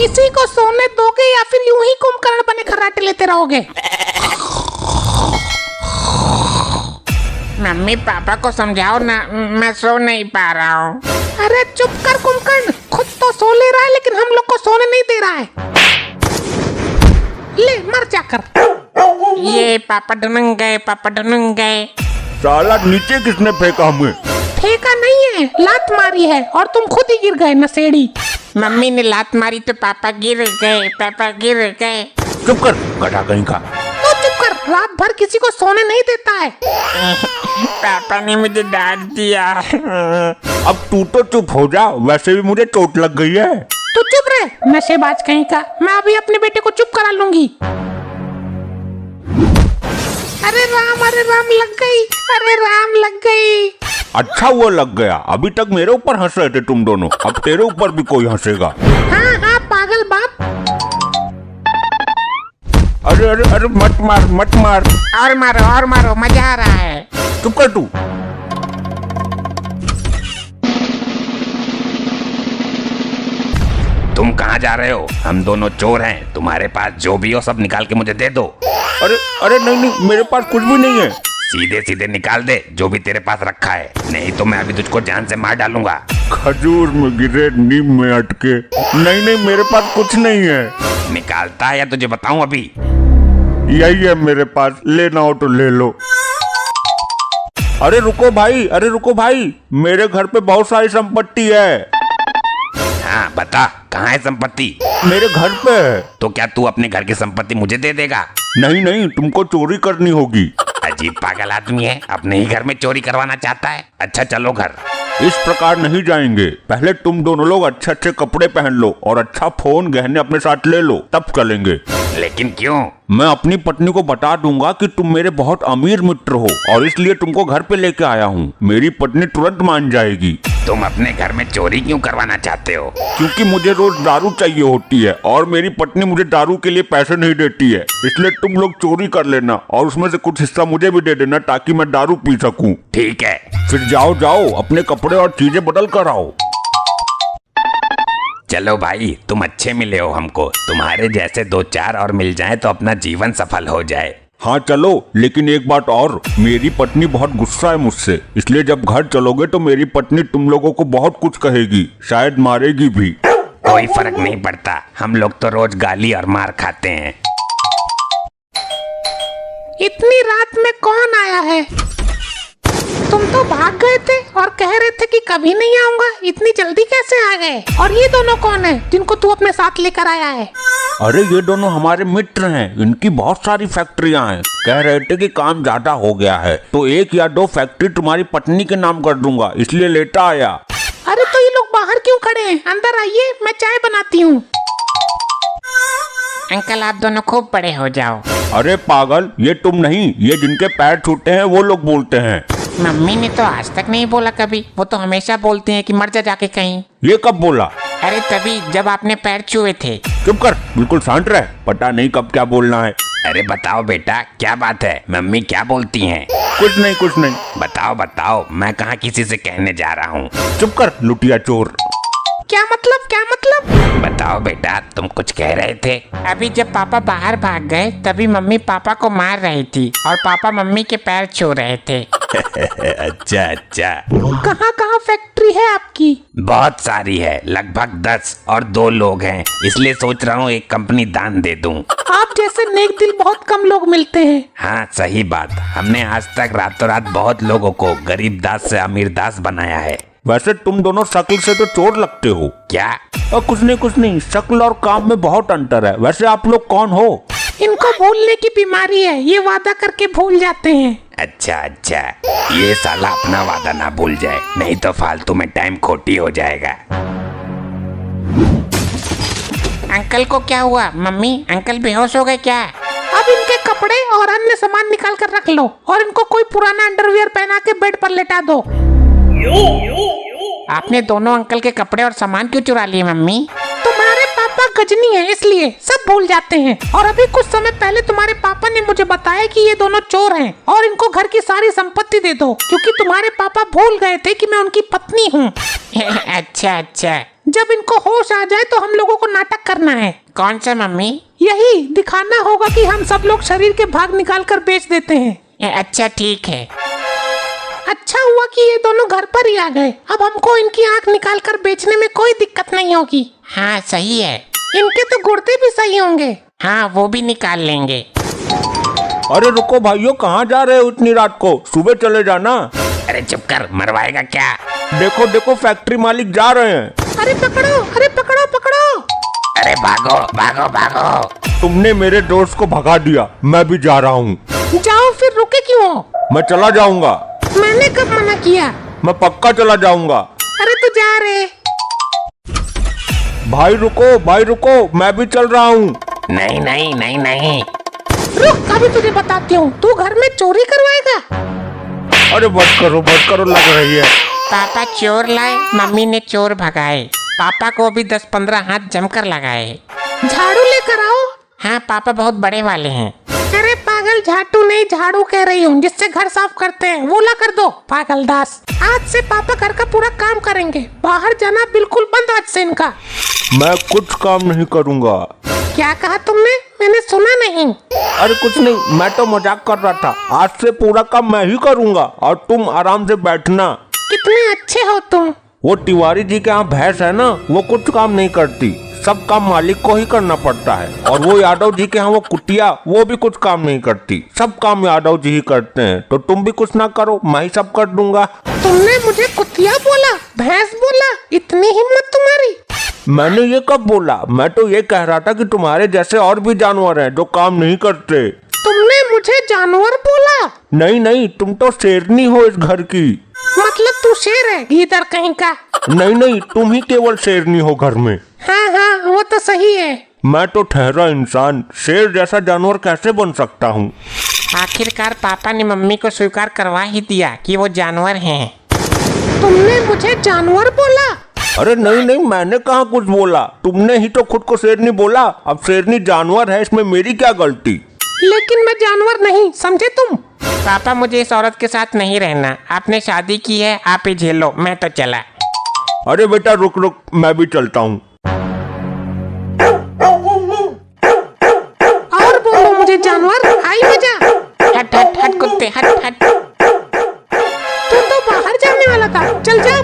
किसी को सोने दोगे या फिर यूं ही कुंभकर्ण बने खर्राटे लेते रहोगे? मम्मी पापा को समझाओ ना, मैं सो नहीं पा रहा हूँ। अरे चुप कर कुंभकर्ण, खुद तो सो ले रहा है लेकिन हम लोग को सोने नहीं दे रहा है। ले मर जाकर। ये पापा ढूंढ गए, पापा ढूंढ गए। साला नीचे किसने फेंका हमें? फेंका नहीं है, लात मारी है और तुम खुद ही गिर गए नशेड़ी। मम्मी ने लात मारी तो पापा गिर गए, पापा गिर गए। चुप कर गधा कहीं का। तो चुप कर, रात भर किसी को सोने नहीं देता है। पापा ने मुझे डांट दिया। अब तू तो चुप हो जा, वैसे भी मुझे चोट लग गई है। तू चुप रहे नशेबाज कहीं का, मैं अभी अपने बेटे को चुप करा लूंगी। अरे राम लग गई, अरे राम लग गई। अच्छा हुआ लग गया, अभी तक मेरे ऊपर हंस रहे थे तुम दोनों, अब तेरे ऊपर भी कोई हंसेगा। हाँ पागल बाप। अरे अरे अरे मत मार मत मार। और मारो, मजा आ रहा है। चुप कर तू। तुम कहाँ जा रहे हो? हम दोनों चोर हैं, तुम्हारे पास जो भी हो सब निकाल के मुझे दे दो। अरे अरे नहीं, मेरे पास कुछ भी नहीं है। सीधे सीधे निकाल दे जो भी तेरे पास रखा है, नहीं तो मैं अभी तुझको जान से मार डालूंगा। खजूर में गिरे नीम में अटके। नहीं मेरे पास कुछ नहीं है। निकालता है या तुझे बताऊं अभी? यही है मेरे पास, लेना हो तो ले लो। अरे रुको भाई, मेरे घर पे बहुत सारी संपत्ति है। हाँ बता, कहाँ है संपत्ति? मेरे घर पे है। तो क्या तू अपने घर की संपत्ति मुझे दे देगा? नहीं, तुमको चोरी करनी होगी। अजीब पागल आदमी है, अपने ही घर में चोरी करवाना चाहता है। अच्छा चलो घर। इस प्रकार नहीं जाएंगे, पहले तुम दोनों लोग अच्छे अच्छे कपड़े पहन लो और अच्छा फोन गहने अपने साथ ले लो, तब चलेंगे। लेकिन क्यों? मैं अपनी पत्नी को बता दूंगा कि तुम मेरे बहुत अमीर मित्र हो और इसलिए तुमको घर पे लेके आया हूँ। मेरी पत्नी तुरंत मान जाएगी। तुम अपने घर में चोरी क्यों करवाना चाहते हो? क्योंकि मुझे रोज दारू चाहिए होती है और मेरी पत्नी मुझे दारू के लिए पैसे नहीं देती है, इसलिए तुम लोग चोरी कर लेना और उसमें से कुछ हिस्सा मुझे भी दे देना ताकि मैं दारू पी सकूं। ठीक है। फिर जाओ अपने कपड़े और चीजें बदल कर आओ। चलो भाई, तुम अच्छे मिले हो हमको, तुम्हारे जैसे 2-4 और मिल जाएं तो अपना जीवन सफल हो जाए। हाँ चलो, लेकिन एक बात और, मेरी पत्नी बहुत गुस्सा है मुझसे, इसलिए जब घर चलोगे तो मेरी पत्नी तुम लोगों को बहुत कुछ कहेगी, शायद मारेगी भी। कोई फर्क नहीं पड़ता, हम लोग तो रोज गाली और मार खाते हैं। इतनी रात में कौन आया है? तुम तो भाग गए थे और कह रहे थे कि कभी नहीं आऊंगा, इतनी जल्दी कैसे आ गए? और ये दोनों कौन है जिनको तू अपने साथ लेकर आया है? अरे ये दोनों हमारे मित्र हैं, इनकी बहुत सारी फैक्ट्रियां हैं। कह रहे थे कि काम ज्यादा हो गया है तो 1 या 2 फैक्ट्री तुम्हारी पत्नी के नाम कर दूंगा, इसलिए लेता आया। अरे तो ये लोग बाहर क्यों खड़े हैं? अंदर आइए, मैं चाय बनाती हूँ। अंकल आप दोनों खूब बड़े हो जाओ। अरे पागल, ये तुम नहीं, ये जिनके पैर छूटे हैं वो लोग बोलते हैं। मम्मी ने तो आज तक नहीं बोला कभी, वो तो हमेशा बोलती हैं कि मर जा जाके कहीं। ये कब बोला? अरे तभी जब आपने पैर छुए थे। चुप कर, बिल्कुल शांत रह, पता नहीं कब क्या बोलना है। अरे बताओ बेटा, क्या बात है? मम्मी क्या बोलती हैं? कुछ नहीं। बताओ, मैं कहाँ किसी से कहने जा रहा हूँ। चुप कर लुटिया चोर। क्या मतलब? बताओ बेटा, तुम कुछ कह रहे थे। अभी जब पापा बाहर भाग गए तभी मम्मी पापा को मार रही थी और पापा मम्मी के पैर छू रहे थे। अच्छा। कहाँ फैक्ट्री है आपकी? बहुत सारी है, लगभग 10 और 2 लोग हैं, इसलिए सोच रहा हूँ एक कंपनी दान दे दूं। आप जैसे नेक दिल बहुत कम लोग मिलते हैं। हाँ सही बात, हमने आज तक रातों रात बहुत लोगों को गरीब दास से अमीर दास बनाया है। वैसे तुम दोनों शक्ल से तो चोर लगते हो। क्या? और कुछ नहीं, शक्ल और काम में बहुत अंतर है। वैसे आप लोग कौन हो? इनको भूलने की बीमारी है, ये वादा करके भूल जाते हैं। अच्छा, ये साला अपना वादा ना भूल जाए, नहीं तो फालतू में टाइम खोटी हो जाएगा। अंकल को क्या हुआ? मम्मी अंकल बेहोश हो गए क्या? अब इनके कपड़े और अन्य सामान निकाल कर रख लो और इनको कोई पुराना अंडरवियर पहना के बेड पर लेटा दो। आपने दोनों अंकल के कपड़े और सामान क्यों चुरा लिए मम्मी? तुम्हारे पापा गजनी है इसलिए सब भूल जाते हैं। और अभी कुछ समय पहले तुम्हारे पापा ने मुझे बताया कि ये दोनों चोर हैं और इनको घर की सारी संपत्ति दे दो, क्योंकि तुम्हारे पापा भूल गए थे कि मैं उनकी पत्नी हूँ। अच्छा, जब इनको होश आ जाए तो हम लोगों को नाटक करना है। कौन सा मम्मी? यही दिखाना होगा कि हम सब लोग शरीर के भाग निकाल कर बेच देते हैं। अच्छा ठीक है। अच्छा हुआ कि ये दोनों घर पर ही आ गए। अब हमको इनकी आंख निकाल कर बेचने में कोई दिक्कत नहीं होगी। हाँ सही है। इनके तो गुर्दे भी सही होंगे। हाँ वो भी निकाल लेंगे। अरे रुको भाइयों, कहाँ जा रहे हो इतनी रात को? सुबह चले जाना। अरे चुप कर, मरवाएगा क्या? देखो देखो, फैक्ट्री मालिक जा रहे हैं। अरे पकड़ो, अरे पकड़ो पकड़ो। अरे भागो भागो भागो। तुमने मेरे दोस्त को भगा दिया, मैं भी जा रहा हूँ। जाओ, फिर रुके क्यों हो? मैं चला जाऊंगा। मैंने कब मना किया? मैं पक्का चला जाऊंगा। अरे तू जा रे। भाई रुको, मैं भी चल रहा हूँ। नहीं नहीं नहीं नहीं। रुक, अभी तुझे बताती हूँ। तू घर में चोरी करवाएगा? अरे बस करो, लग रही है। पापा चोर लाए, मम्मी ने चोर भगाए। पापा को भी 10-15 हाथ जमकर लगाए। झाड़ू लेकर आओ। हाँ पापा बहुत बड़े वाले हैं। अरे पागल, झाटू नहीं झाड़ू कह रही हूँ, जिससे घर साफ करते हैं, वो ला कर दो। पागल दास, आज से पापा घर का पूरा काम करेंगे। बाहर जाना बिल्कुल बंद आज से इनका। मैं कुछ काम नहीं करूँगा। क्या कहा तुमने? मैंने सुना नहीं। अरे कुछ नहीं, मैं तो मजाक कर रहा था। आज से पूरा काम मैं ही करूँगा और तुम आराम से बैठना। कितने अच्छे हो तुम। वो तिवारी जी के यहाँ भैंस है ना, वो कुछ काम नहीं करती, सब काम मालिक को ही करना पड़ता है। और वो यादव जी के यहाँ वो कुटिया, वो भी कुछ काम नहीं करती, सब काम यादव जी ही करते हैं। तो तुम भी कुछ ना करो, मैं ही सब कर दूंगा। तुमने मुझे कुतिया बोला, भैंस बोला, इतनी हिम्मत तुम्हारी? मैंने ये कब बोला? मैं तो ये कह रहा था कि तुम्हारे जैसे और भी जानवर हैं जो काम नहीं करते। तुमने मुझे जानवर बोला? नहीं, तुम तो शेरनी हो इस घर की। मतलब तू शेर है, गीदड़ कहीं का? नहीं, तुम ही केवल शेरनी हो घर में। हाँ, वो तो सही है। मैं तो ठहरा इंसान, शेर जैसा जानवर कैसे बन सकता हूँ? आखिरकार पापा ने मम्मी को स्वीकार करवा ही दिया कि वो जानवर हैं। तुमने मुझे जानवर बोला? अरे नहीं, मैंने कहाँ कुछ बोला, तुमने ही तो खुद को शेरनी बोला। अब शेरनी जानवर है, इसमें मेरी क्या गलती? लेकिन मैं जानवर नहीं, समझे तुम? पापा मुझे इस औरत के साथ नहीं रहना, आपने शादी की है, आप ही झेलो, मैं तो चला। अरे बेटा रुक, मैं भी चलता हूँ। और बोलो मुझे जानवर, आई मजा। हट कुत्ते, हट। तू तो बाहर जाने वाला था, चल जा।